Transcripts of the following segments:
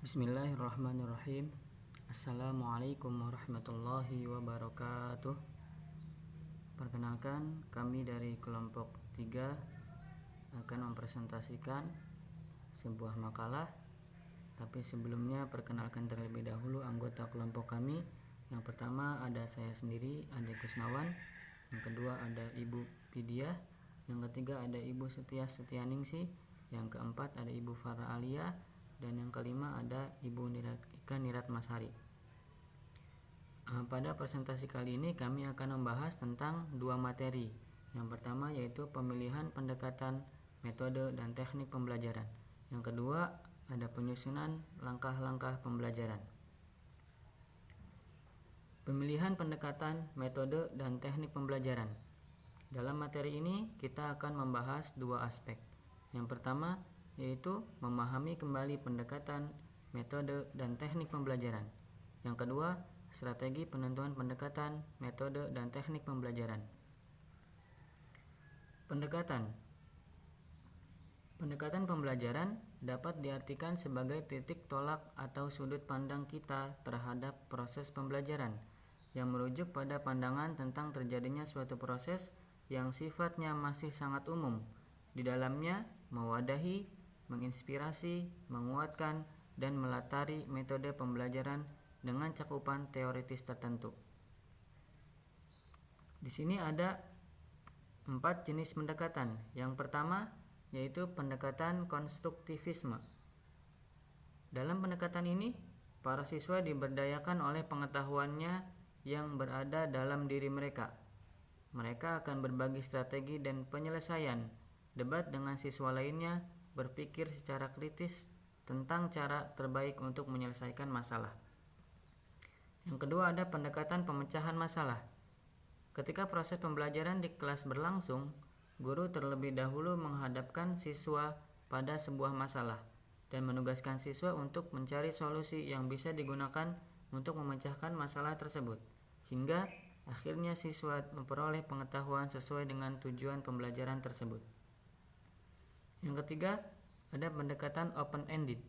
Bismillahirrahmanirrahim. Assalamualaikum warahmatullahi wabarakatuh. Perkenalkan, kami dari kelompok 3 akan mempresentasikan sebuah makalah. Tapi sebelumnya perkenalkan terlebih dahulu anggota kelompok kami. Yang pertama ada saya sendiri, Ade Kusnawan. Yang kedua ada Ibu Pidiah. Yang ketiga ada Ibu Setia Setianingsih. Yang keempat ada Ibu Farah Alia. Dan yang kelima ada Ibu Ika Nirat Masari. Pada presentasi kali ini kami akan membahas tentang dua materi. Yang pertama yaitu pemilihan pendekatan, metode, dan teknik pembelajaran. Yang kedua ada penyusunan langkah-langkah pembelajaran. Pemilihan pendekatan, metode, dan teknik pembelajaran. Dalam materi ini kita akan membahas dua aspek. Yang pertama yaitu memahami kembali pendekatan, metode, dan teknik pembelajaran. Yang kedua, strategi penentuan pendekatan, metode, dan teknik pembelajaran. Pendekatan pembelajaran dapat diartikan sebagai titik tolak atau sudut pandang kita terhadap proses pembelajaran yang merujuk pada pandangan tentang terjadinya suatu proses yang sifatnya masih sangat umum. Di dalamnya mewadahi, menginspirasi, menguatkan, dan melatari metode pembelajaran dengan cakupan teoritis tertentu. Di sini ada 4 jenis pendekatan. Yang pertama yaitu pendekatan konstruktivisme. Dalam pendekatan ini, para siswa diberdayakan oleh pengetahuannya yang berada dalam diri mereka. Mereka akan berbagi strategi dan penyelesaian, debat dengan siswa lainnya, berpikir secara kritis tentang cara terbaik untuk menyelesaikan masalah. Yang kedua ada pendekatan pemecahan masalah. Ketika proses pembelajaran di kelas berlangsung, guru terlebih dahulu menghadapkan siswa pada sebuah masalah dan menugaskan siswa untuk mencari solusi yang bisa digunakan untuk memecahkan masalah tersebut, hingga akhirnya siswa memperoleh pengetahuan sesuai dengan tujuan pembelajaran tersebut. Yang ketiga, ada pendekatan open-ended.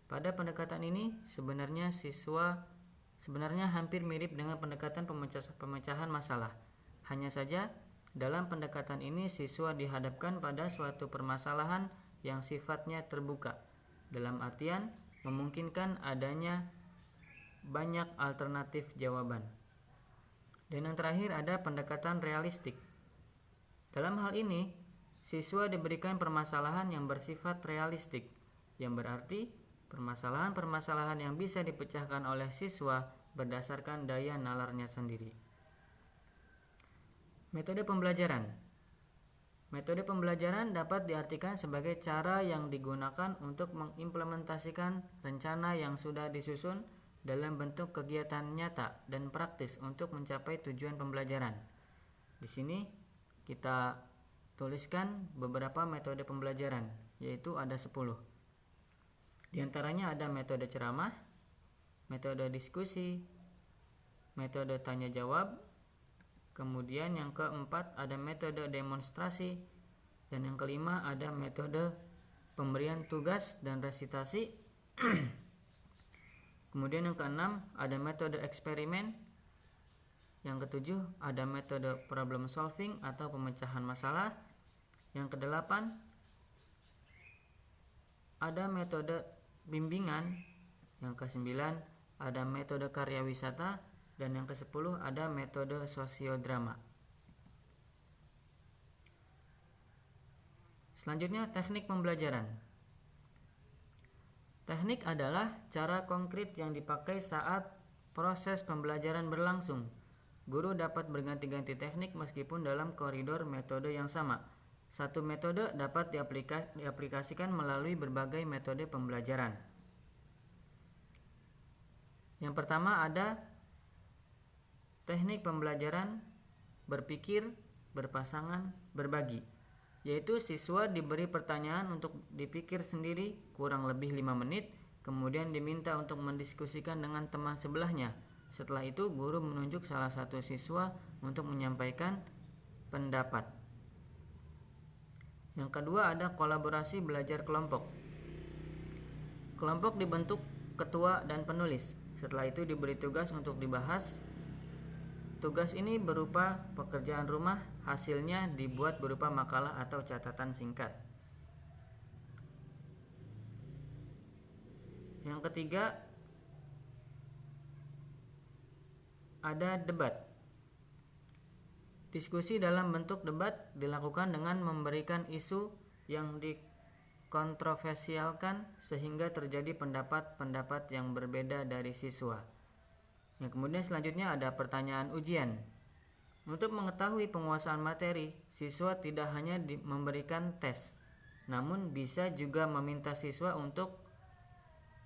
Pada pendekatan ini sebenarnya hampir mirip dengan pendekatan pemecahan masalah. Hanya saja dalam pendekatan ini siswa dihadapkan pada suatu permasalahan yang sifatnya terbuka, dalam artian memungkinkan adanya banyak alternatif jawaban. Dan yang terakhir ada pendekatan realistik. Dalam hal ini siswa diberikan permasalahan yang bersifat realistik, yang berarti permasalahan-permasalahan yang bisa dipecahkan oleh siswa berdasarkan daya nalarnya sendiri. Metode pembelajaran. Metode pembelajaran dapat diartikan sebagai cara yang digunakan untuk mengimplementasikan rencana yang sudah disusun dalam bentuk kegiatan nyata dan praktis untuk mencapai tujuan pembelajaran. Di sini kita tuliskan beberapa metode pembelajaran, yaitu ada 10. Di antaranya ada metode ceramah, metode diskusi, metode tanya jawab, kemudian yang keempat ada metode demonstrasi, dan yang kelima ada metode pemberian tugas dan resitasi. Kemudian yang keenam ada metode eksperimen. Yang ketujuh ada metode problem solving atau pemecahan masalah. Yang kedelapan ada metode bimbingan. Yang kesembilan ada metode karya wisata. Dan yang kesepuluh ada metode sosiodrama. Selanjutnya teknik pembelajaran. Teknik adalah cara konkret yang dipakai saat proses pembelajaran berlangsung. Guru dapat berganti-ganti teknik meskipun dalam koridor metode yang sama. Satu metode dapat diaplikasikan melalui berbagai metode pembelajaran. Yang pertama ada teknik pembelajaran berpikir, berpasangan, berbagi, yaitu siswa diberi pertanyaan untuk dipikir sendiri kurang lebih 5 menit, kemudian diminta untuk mendiskusikan dengan teman sebelahnya. Setelah itu guru menunjuk salah satu siswa untuk menyampaikan pendapat. Yang kedua ada kolaborasi belajar kelompok. Kelompok dibentuk ketua dan penulis. Setelah itu diberi tugas untuk dibahas. Tugas ini berupa pekerjaan rumah, hasilnya dibuat berupa makalah atau catatan singkat. Yang ketiga, ada debat. Diskusi dalam bentuk debat dilakukan dengan memberikan isu yang dikontroversialkan sehingga terjadi pendapat-pendapat yang berbeda dari siswa. Yang kemudian selanjutnya ada pertanyaan ujian. Untuk mengetahui penguasaan materi, siswa tidak hanya memberikan tes, namun bisa juga meminta siswa untuk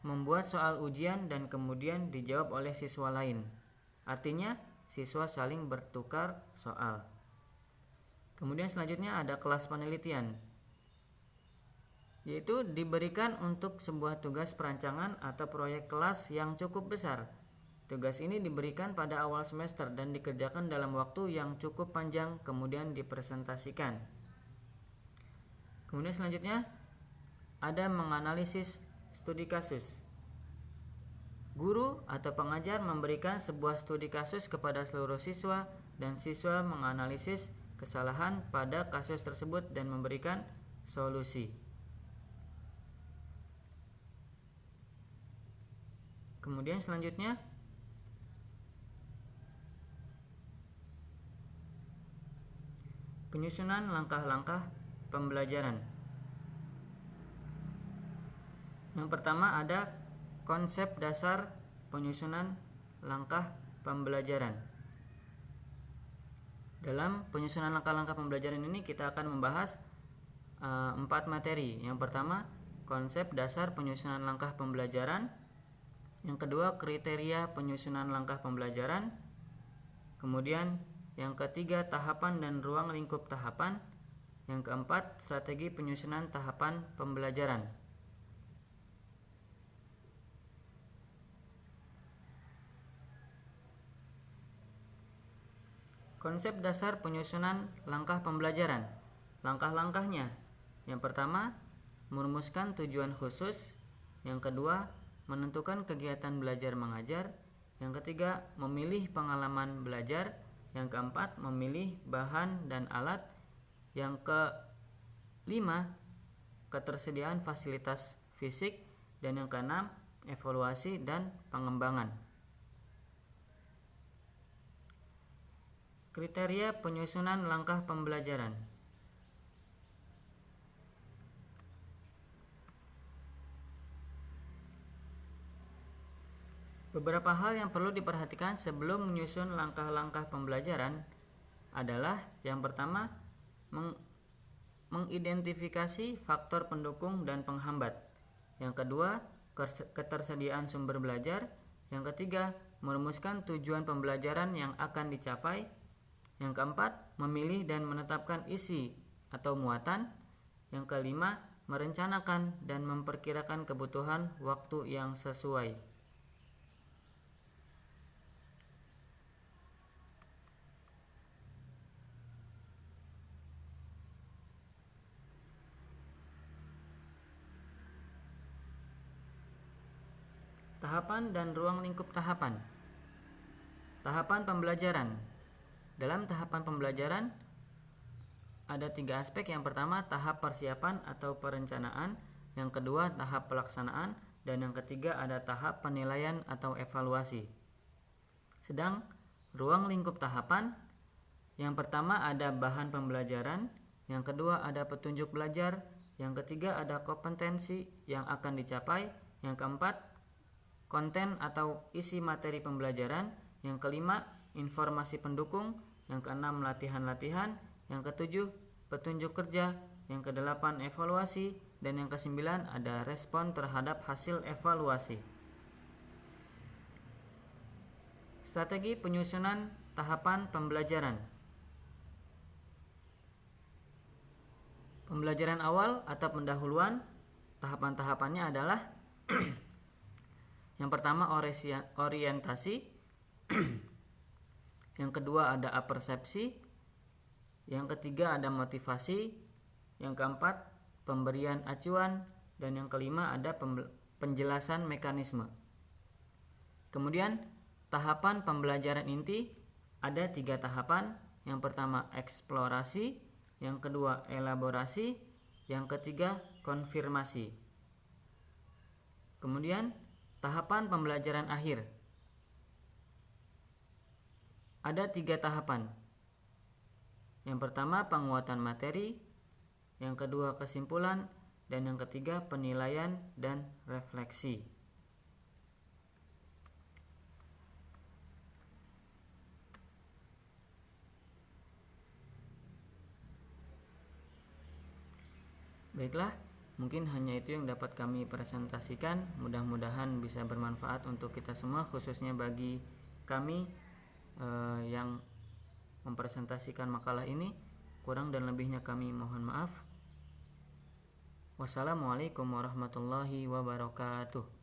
membuat soal ujian dan kemudian dijawab oleh siswa lain. Artinya, siswa saling bertukar soal. Kemudian selanjutnya ada kelas penelitian, yaitu diberikan untuk sebuah tugas perancangan atau proyek kelas yang cukup besar. Tugas ini diberikan pada awal semester dan dikerjakan dalam waktu yang cukup panjang, kemudian dipresentasikan. Kemudian selanjutnya ada menganalisis studi kasus. Guru atau pengajar memberikan sebuah studi kasus kepada seluruh siswa dan siswa menganalisis kesalahan pada kasus tersebut dan memberikan solusi. Kemudian selanjutnya penyusunan langkah-langkah pembelajaran. Yang pertama ada konsep dasar penyusunan langkah pembelajaran. Dalam penyusunan langkah-langkah pembelajaran ini kita akan membahas 4 materi. Yang pertama, konsep dasar penyusunan langkah pembelajaran. Yang kedua, kriteria penyusunan langkah pembelajaran. Kemudian yang ketiga, tahapan dan ruang lingkup tahapan. Yang keempat, strategi penyusunan tahapan pembelajaran. Konsep dasar penyusunan langkah pembelajaran. Langkah-langkahnya. Yang pertama, merumuskan tujuan khusus. Yang kedua, menentukan kegiatan belajar mengajar. Yang ketiga, memilih pengalaman belajar. Yang keempat, memilih bahan dan alat. Yang kelima, ketersediaan fasilitas fisik. Dan yang keenam, evaluasi dan pengembangan. Kriteria penyusunan langkah pembelajaran. Beberapa hal yang perlu diperhatikan sebelum menyusun langkah-langkah pembelajaran adalah yang pertama, mengidentifikasi faktor pendukung dan penghambat. Yang kedua, ketersediaan sumber belajar. Yang ketiga, merumuskan tujuan pembelajaran yang akan dicapai. Yang keempat, memilih dan menetapkan isi atau muatan. Yang kelima, merencanakan dan memperkirakan kebutuhan waktu yang sesuai. Tahapan dan ruang lingkup tahapan. Tahapan pembelajaran. Dalam tahapan pembelajaran ada 3 aspek. Yang pertama, tahap persiapan atau perencanaan. Yang kedua, tahap pelaksanaan. Dan yang ketiga, ada tahap penilaian atau evaluasi. Sedang ruang lingkup tahapan, yang pertama ada bahan pembelajaran. Yang kedua, ada petunjuk belajar. Yang ketiga, ada kompetensi yang akan dicapai. Yang keempat, konten atau isi materi pembelajaran. Yang kelima, informasi pendukung. Yang keenam, latihan-latihan. Yang ketujuh, petunjuk kerja. Yang kedelapan, evaluasi. Dan yang kesembilan, ada respon terhadap hasil evaluasi. Strategi penyusunan tahapan pembelajaran. Pembelajaran awal atau pendahuluan. Tahapan-tahapannya adalah yang pertama, orientasi. Yang kedua, ada apersepsi. Yang ketiga, ada motivasi. Yang keempat, pemberian acuan. Dan yang kelima, ada penjelasan mekanisme. Kemudian tahapan pembelajaran inti ada 3 tahapan. Yang pertama eksplorasi, yang kedua elaborasi, yang ketiga konfirmasi. Kemudian tahapan pembelajaran akhir ada 3 tahapan. Yang pertama penguatan materi, yang kedua kesimpulan, dan yang ketiga penilaian dan refleksi. Baiklah, mungkin hanya itu yang dapat kami presentasikan. Mudah-mudahan bisa bermanfaat untuk kita semua, khususnya bagi kami yang mempresentasikan makalah ini. Kurang dan lebihnya kami mohon maaf. Wassalamualaikum warahmatullahi wabarakatuh.